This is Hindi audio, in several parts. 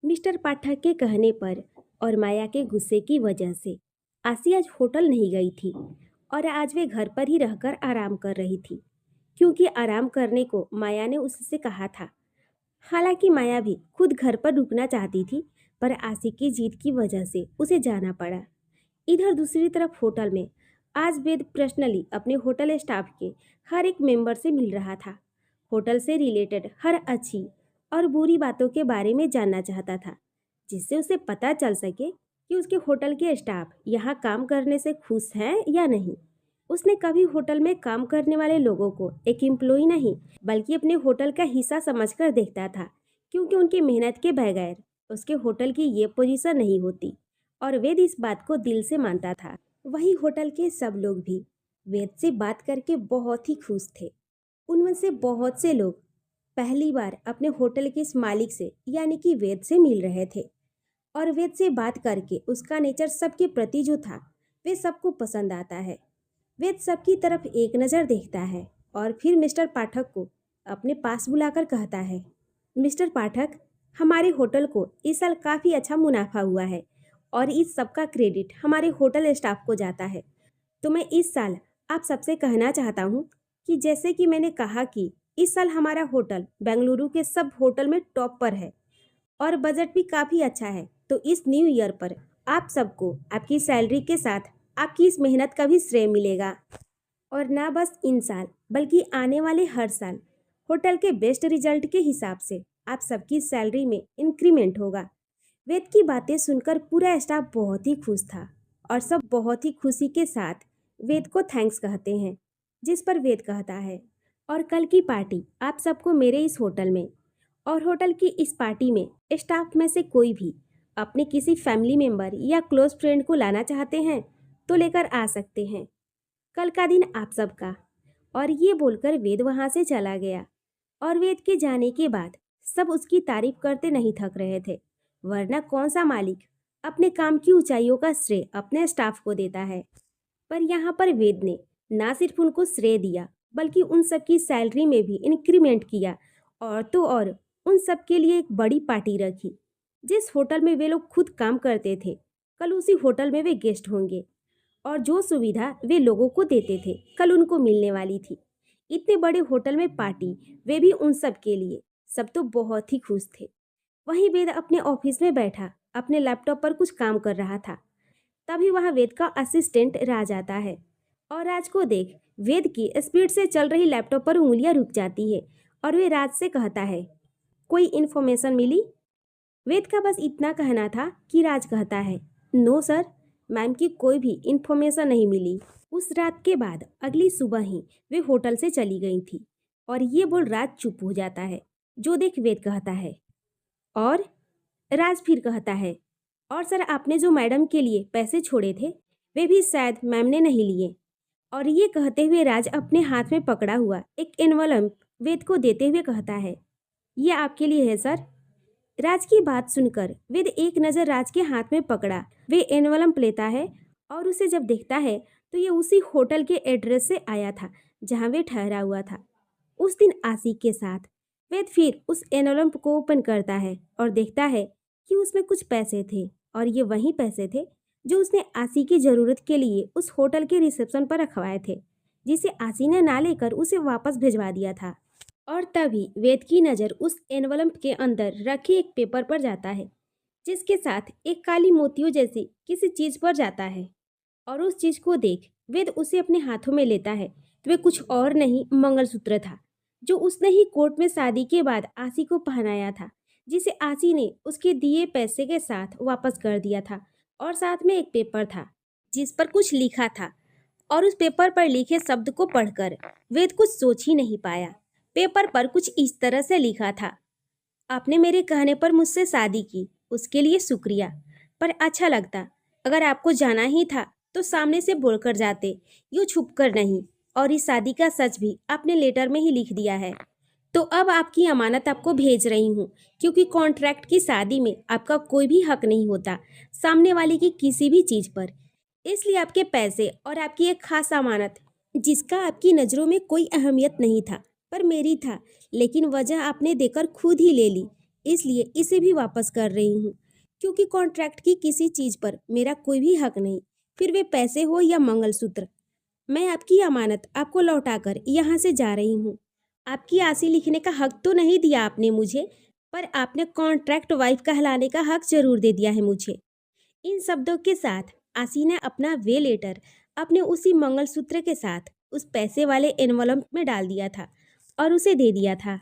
मिस्टर पाठक के कहने पर और माया के गुस्से की वजह से आसी आज होटल नहीं गई थी और आज वे घर पर ही रहकर आराम कर रही थी, क्योंकि आराम करने को माया ने उससे कहा था। हालांकि माया भी खुद घर पर रुकना चाहती थी, पर आसी की जीत की वजह से उसे जाना पड़ा। इधर दूसरी तरफ होटल में आज वेद पर्सनली अपने होटल स्टाफ के हर एक मेंबर से मिल रहा था। होटल से रिलेटेड हर अच्छी और बुरी बातों के बारे में जानना चाहता था, जिससे उसे पता चल सके कि उसके होटल के स्टाफ यहाँ काम करने से खुश हैं या नहीं। उसने कभी होटल में काम करने वाले लोगों को एक एम्प्लॉय नहीं, बल्कि अपने होटल का हिस्सा समझकर देखता था, क्योंकि उनकी मेहनत के बगैर उसके होटल की ये पोजीशन नहीं होती। और वेद इस बात को दिल से मानता था। वही होटल के सब लोग भी वेद से बात करके बहुत ही खुश थे। उनमें से बहुत से लोग पहली बार अपने होटल के इस मालिक से यानी कि वेद से मिल रहे थे, और वेद से बात करके उसका नेचर सबके प्रति जो था वे सबको पसंद आता है। वेद सबकी तरफ एक नज़र देखता है और फिर मिस्टर पाठक को अपने पास बुलाकर कहता है, मिस्टर पाठक, हमारे होटल को इस साल काफ़ी अच्छा मुनाफा हुआ है और इस सब का क्रेडिट हमारे होटल स्टाफ को जाता है। तो मैं इस साल आप सबसे कहना चाहता हूँ कि जैसे कि मैंने कहा कि इस साल हमारा होटल बेंगलुरु के सब होटल में टॉप पर है और बजट भी काफ़ी अच्छा है, तो इस न्यू ईयर पर आप सबको आपकी सैलरी के साथ आपकी इस मेहनत का भी श्रेय मिलेगा। और ना बस इन साल बल्कि आने वाले हर साल होटल के बेस्ट रिजल्ट के हिसाब से आप सबकी सैलरी में इंक्रीमेंट होगा। वेद की बातें सुनकर पूरा स्टाफ बहुत ही खुश था और सब बहुत ही खुशी के साथ वेद को थैंक्स कहते हैं। जिस पर वेद कहता है, और कल की पार्टी आप सबको मेरे इस होटल में, और होटल की इस पार्टी में स्टाफ में से कोई भी अपने किसी फैमिली मेम्बर या क्लोज फ्रेंड को लाना चाहते हैं तो लेकर आ सकते हैं। कल का दिन आप सबका। और ये बोलकर वेद वहाँ से चला गया। और वेद के जाने के बाद सब उसकी तारीफ करते नहीं थक रहे थे, वरना कौन सा मालिक अपने काम की ऊंचाइयों का श्रेय अपने स्टाफ को देता है। पर यहाँ पर वेद ने ना सिर्फ उनको श्रेय दिया, बल्कि उन सबकी सैलरी में भी इंक्रीमेंट किया, और तो और उन सब के लिए एक बड़ी पार्टी रखी। जिस होटल में वे लोग खुद काम करते थे, कल उसी होटल में वे गेस्ट होंगे, और जो सुविधा वे लोगों को देते थे कल उनको मिलने वाली थी। इतने बड़े होटल में पार्टी, वे भी उन सब के लिए। सब तो बहुत ही खुश थे। वहीं वेद अपने ऑफिस में बैठा अपने लैपटॉप पर कुछ काम कर रहा था। तभी वहाँ वेद का असिस्टेंट राज आता है, और राज को देख वेद की स्पीड से चल रही लैपटॉप पर उंगलियां रुक जाती है, और वे राज से कहता है, कोई इन्फॉर्मेशन मिली? वेद का बस इतना कहना था कि राज कहता है, नो सर, मैम की कोई भी इन्फॉर्मेशन नहीं मिली। उस रात के बाद अगली सुबह ही वे होटल से चली गई थी, और ये बोल राज चुप हो जाता है। जो देख वेद कहता है, और राज फिर कहता है, और सर, आपने जो मैडम के लिए पैसे छोड़े थे वे भी शायद मैम ने नहीं लिए। और ये कहते हुए राज अपने हाथ में पकड़ा हुआ एक एनवलप वेद को देते हुए कहता है, ये आपके लिए है सर। राज की बात सुनकर वेद एक नज़र राज के हाथ में पकड़ा वे एनवलप लेता है, और उसे जब देखता है तो ये उसी होटल के एड्रेस से आया था जहाँ वे ठहरा हुआ था उस दिन आशिक के साथ। वेद फिर उस एनवलप को ओपन करता है और देखता है कि उसमें कुछ पैसे थे, और ये वही पैसे थे जो उसने आशी की ज़रूरत के लिए उस होटल के रिसेप्शन पर रखवाए थे, जिसे आशी ने ना लेकर उसे वापस भिजवा दिया था। और तभी वेद की नज़र उस एनवलप के अंदर रखे एक पेपर पर जाता है, जिसके साथ एक काली मोतियों जैसी किसी चीज़ पर जाता है। और उस चीज़ को देख वेद उसे अपने हाथों में लेता है, तो वे कुछ और नहीं, मंगलसूत्र था, जो उसने ही कोर्ट में शादी के बाद आशी को पहनाया था, जिसे आशी ने उसके दिए पैसे के साथ वापस कर दिया था। और साथ में एक पेपर था जिस पर कुछ लिखा था, और उस पेपर पर लिखे शब्द को पढ़कर वेद कुछ सोच ही नहीं पाया। पेपर पर कुछ इस तरह से लिखा था, आपने मेरे कहने पर मुझसे शादी की, उसके लिए शुक्रिया, पर अच्छा लगता अगर आपको जाना ही था तो सामने से बोलकर जाते, यूँ छुप कर नहीं। और इस शादी का सच भी आपने लेटर में ही लिख दिया है। तो अब आपकी अमानत आपको भेज रही हूँ, क्योंकि कॉन्ट्रैक्ट की शादी में आपका कोई भी हक नहीं होता सामने वाले की किसी भी चीज़ पर। इसलिए आपके पैसे और आपकी एक खास अमानत, जिसका आपकी नज़रों में कोई अहमियत नहीं था पर मेरी था, लेकिन वजह आपने देकर खुद ही ले ली। इसलिए इसे भी वापस कर रही हूँ, क्योंकि कॉन्ट्रैक्ट की किसी चीज़ पर मेरा कोई भी हक नहीं, फिर वे पैसे हो या मंगलसूत्र। मैं आपकी अमानत आपको लौटाकर यहाँ से जा रही हूँ। आपकी आरसी लिखने का हक तो नहीं दिया आपने मुझे, पर आपने कॉन्ट्रैक्ट वाइफ कहलाने का हक जरूर दे दिया है मुझे। इन शब्दों के साथ आसी ने अपना वे लेटर अपने उसी मंगलसूत्र के साथ उस पैसे वाले एनवलप में डाल दिया था और उसे दे दिया था,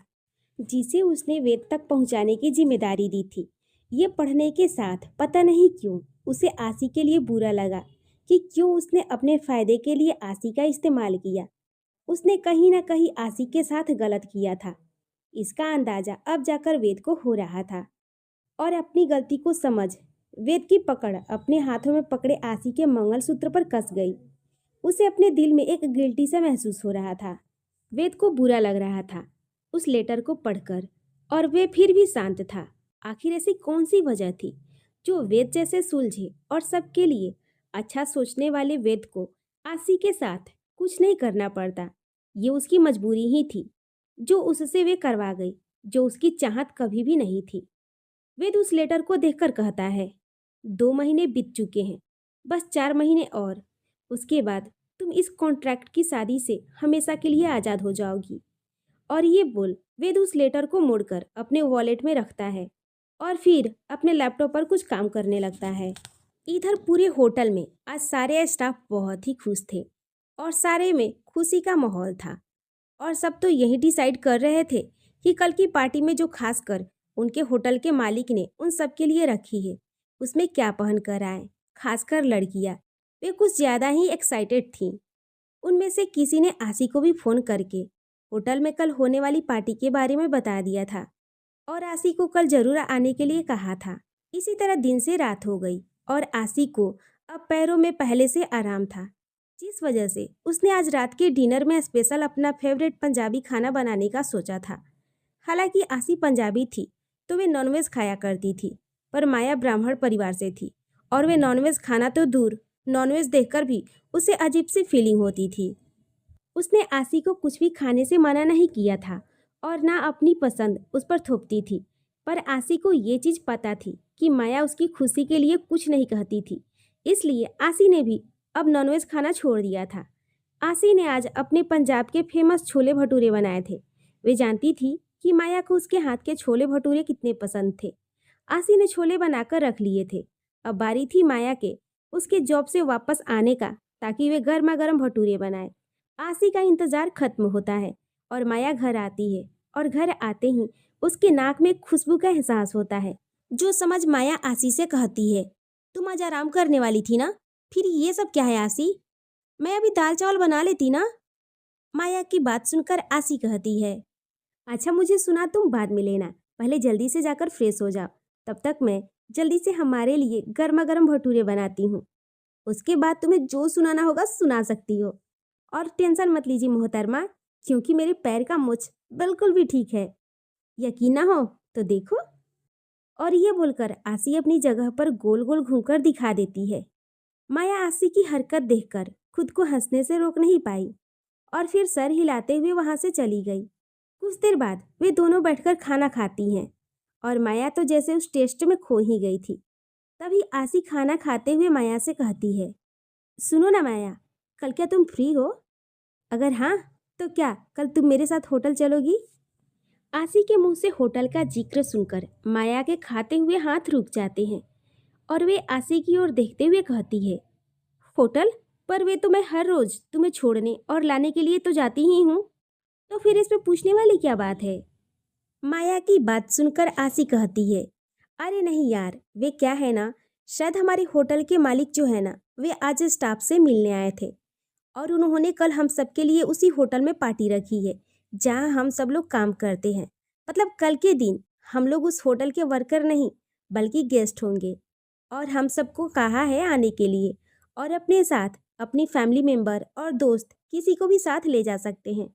जिसे उसने वेद तक पहुंचाने की जिम्मेदारी दी थी। ये पढ़ने के साथ पता नहीं क्यों उसे आसी के लिए बुरा लगा कि क्यों उसने अपने फायदे के लिए आसी का इस्तेमाल किया। उसने कहीं ना कहीं आसी के साथ गलत किया था। इसका अंदाजा अब जाकर वेद को हो रहा था और अपनी गलती को समझ वेद की पकड़ अपने हाथों में पकड़े आसी के मंगलसूत्र पर कस गई। उसे अपने दिल में एक गिल्टी सा महसूस हो रहा था। वेद को बुरा लग रहा था उस लेटर को पढ़कर, और वे फिर भी शांत था। आखिर ऐसी कौन सी वजह थी जो वेद जैसे सुलझे और सबके लिए अच्छा सोचने वाले वेद को आसी के साथ कुछ नहीं करना पड़ता। ये उसकी मजबूरी ही थी जो उससे वे करवा गई, जो उसकी चाहत कभी भी नहीं थी। वेद उस लेटर को देखकर कहता है, 2 महीने बीत चुके हैं, बस 4 महीने और, उसके बाद तुम इस कॉन्ट्रैक्ट की शादी से हमेशा के लिए आज़ाद हो जाओगी। और ये बोल वेद उस लेटर को मोड़कर अपने वॉलेट में रखता है और फिर अपने लैपटॉप पर कुछ काम करने लगता है। इधर पूरे होटल में आज सारे स्टाफ बहुत ही खुश थे और सारे में खुशी का माहौल था। और सब तो यही डिसाइड कर रहे थे कि कल की पार्टी में जो खासकर उनके होटल के मालिक ने उन सब के लिए रखी है, उसमें क्या पहन कर आए। खासकर लड़कियां, वे कुछ ज़्यादा ही एक्साइटेड थीं। उनमें से किसी ने आसी को भी फ़ोन करके होटल में कल होने वाली पार्टी के बारे में बता दिया था और आसी को कल जरूर आने के लिए कहा था। इसी तरह दिन से रात हो गई और आसी को अब पैरों में पहले से आराम था, जिस वजह से उसने आज रात के डिनर में स्पेशल अपना फेवरेट पंजाबी खाना बनाने का सोचा था। हालांकि आसी पंजाबी थी तो वे नॉनवेज खाया करती थी, पर माया ब्राह्मण परिवार से थी और वे नॉनवेज खाना तो दूर, नॉनवेज देखकर भी उसे अजीब सी फीलिंग होती थी। उसने आसी को कुछ भी खाने से मना नहीं किया था और ना अपनी पसंद उस पर थोपती थी, पर आसी को ये चीज़ पता थी कि माया उसकी खुशी के लिए कुछ नहीं कहती थी। इसलिए आसी ने भी अब नॉनवेज खाना छोड़ दिया था। आसी ने आज अपने पंजाब के फेमस छोले भटूरे बनाए थे। वे जानती थी कि माया को उसके हाथ के छोले भटूरे कितने पसंद थे। आसी ने छोले बनाकर रख लिए थे। अब बारी थी माया के उसके जॉब से वापस आने का, ताकि वे गर्मा गर्म भटूरे बनाए। आसी का इंतजार खत्म होता है और माया घर आती है और घर आते ही उसके नाक में खुशबू का एहसास होता है, जो समझ माया आसी से कहती है, तुम आज आराम करने वाली थी ना, फिर ये सब क्या है आसी? मैं अभी दाल चावल बना लेती ना। माया की बात सुनकर आसी कहती है, अच्छा मुझे सुना तुम बाद में लेना, पहले जल्दी से जाकर फ्रेश हो जाओ, तब तक मैं जल्दी से हमारे लिए गर्मा गर्म भटूरे बनाती हूँ। उसके बाद तुम्हें जो सुनाना होगा सुना सकती हो। और टेंशन मत लीजिए मोहतरमा, क्योंकि मेरे पैर का मुछ बिल्कुल भी ठीक है। यकीन ना हो तो देखो। और ये बोलकर आसी अपनी जगह पर गोल गोल घूमकर दिखा देती है। माया आसी की हरकत देखकर खुद को हंसने से रोक नहीं पाई और फिर सर हिलाते हुए वहां से चली गई। कुछ देर बाद वे दोनों बैठकर खाना खाती हैं और माया तो जैसे उस टेस्ट में खो ही गई थी। तभी आसी खाना खाते हुए माया से कहती है, सुनो ना माया, कल क्या तुम फ्री हो? अगर हाँ तो क्या कल तुम मेरे साथ होटल चलोगी? आसी के मुंह से होटल का जिक्र सुनकर माया के खाते हुए हाथ रुक जाते हैं और वे आसी की ओर देखते हुए कहती है, होटल? पर वे तो मैं हर रोज तुम्हें छोड़ने और लाने के लिए तो जाती ही हूँ, तो फिर इसमें पूछने वाली क्या बात है? माया की बात सुनकर आसी कहती है, अरे नहीं यार, वे क्या है ना, शायद हमारे होटल के मालिक जो है ना, वे आज स्टाफ से मिलने आए थे और उन्होंने कल हम सबके लिए उसी होटल में पार्टी रखी है जहां हम सब लोग काम करते हैं। मतलब कल के दिन हम लोग उस होटल के वर्कर नहीं बल्कि गेस्ट होंगे और हम सबको कहा है आने के लिए, और अपने साथ अपनी फैमिली मेम्बर और दोस्त किसी को भी साथ ले जा सकते हैं।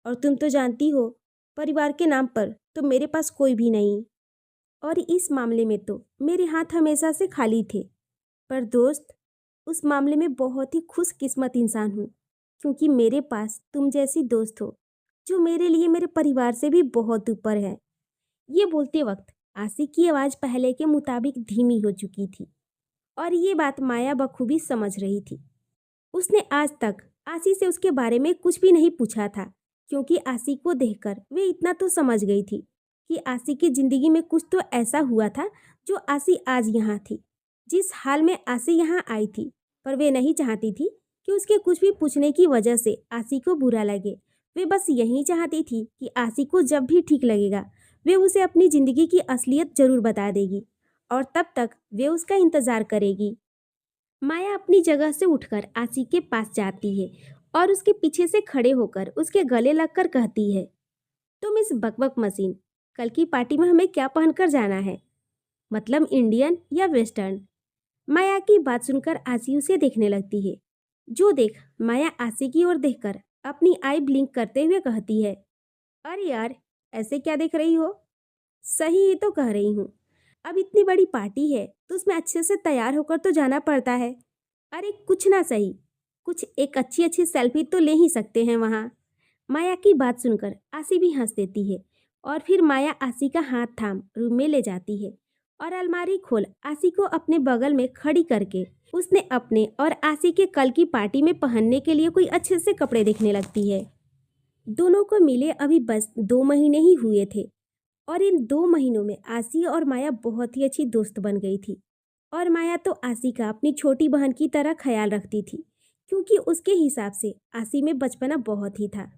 और तुम तो जानती हो, परिवार के नाम पर तो मेरे पास कोई भी नहीं, और इस मामले में तो मेरे हाथ हमेशा से खाली थे। पर दोस्त, उस मामले में बहुत ही खुशकिस्मत इंसान हूँ, क्योंकि मेरे पास तुम जैसी दोस्त हो जो मेरे लिए मेरे परिवार से भी बहुत ऊपर है। ये बोलते वक्त आशी की आवाज़ पहले के मुताबिक धीमी हो चुकी थी और ये बात माया बखूबी समझ रही थी। उसने आज तक आशी से उसके बारे में कुछ भी नहीं पूछा था, क्योंकि आशी को देखकर वे इतना तो समझ गई थी कि आशी की ज़िंदगी में कुछ तो ऐसा हुआ था जो आशी आज यहाँ थी। जिस हाल में आशी यहाँ आई थी, पर वे नहीं चाहती थी कि उसके कुछ भी पूछने की वजह से आशी को बुरा लगे। वे बस यही चाहती थी कि आशी को जब भी ठीक लगेगा वे उसे अपनी ज़िंदगी की असलियत ज़रूर बता देगी और तब तक वे उसका इंतज़ार करेगी। माया अपनी जगह से उठकर आशी के पास जाती है और उसके पीछे से खड़े होकर उसके गले लगकर कहती है, तुम इस बकबक मशीन, कल की पार्टी में हमें क्या पहनकर जाना है? मतलब इंडियन या वेस्टर्न? माया की बात सुनकर आशी उसे देखने लगती है। जो देख माया आशी की ओर देखकर अपनी आई ब्लिंक करते हुए कहती है, अरे यार, ऐसे क्या देख रही हो? सही ही तो कह रही हूँ। अब इतनी बड़ी पार्टी है तो उसमें अच्छे से तैयार होकर तो जाना पड़ता है। अरे कुछ ना सही, कुछ एक अच्छी अच्छी सेल्फी तो ले ही सकते हैं वहाँ। माया की बात सुनकर आशी भी हंस देती है और फिर माया आशी का हाथ थाम रूम में ले जाती है और अलमारी खोल आशी को अपने बगल में खड़ी करके उसने अपने और आशी के कल की पार्टी में पहनने के लिए कोई अच्छे से कपड़े देखने लगती है। दोनों को मिले अभी बस 2 महीने ही हुए थे और इन 2 महीनों में आशी और माया बहुत ही अच्छी दोस्त बन गई थी। और माया तो आशी का अपनी छोटी बहन की तरह ख्याल रखती थी, क्योंकि उसके हिसाब से आशी में बचपना बहुत ही था।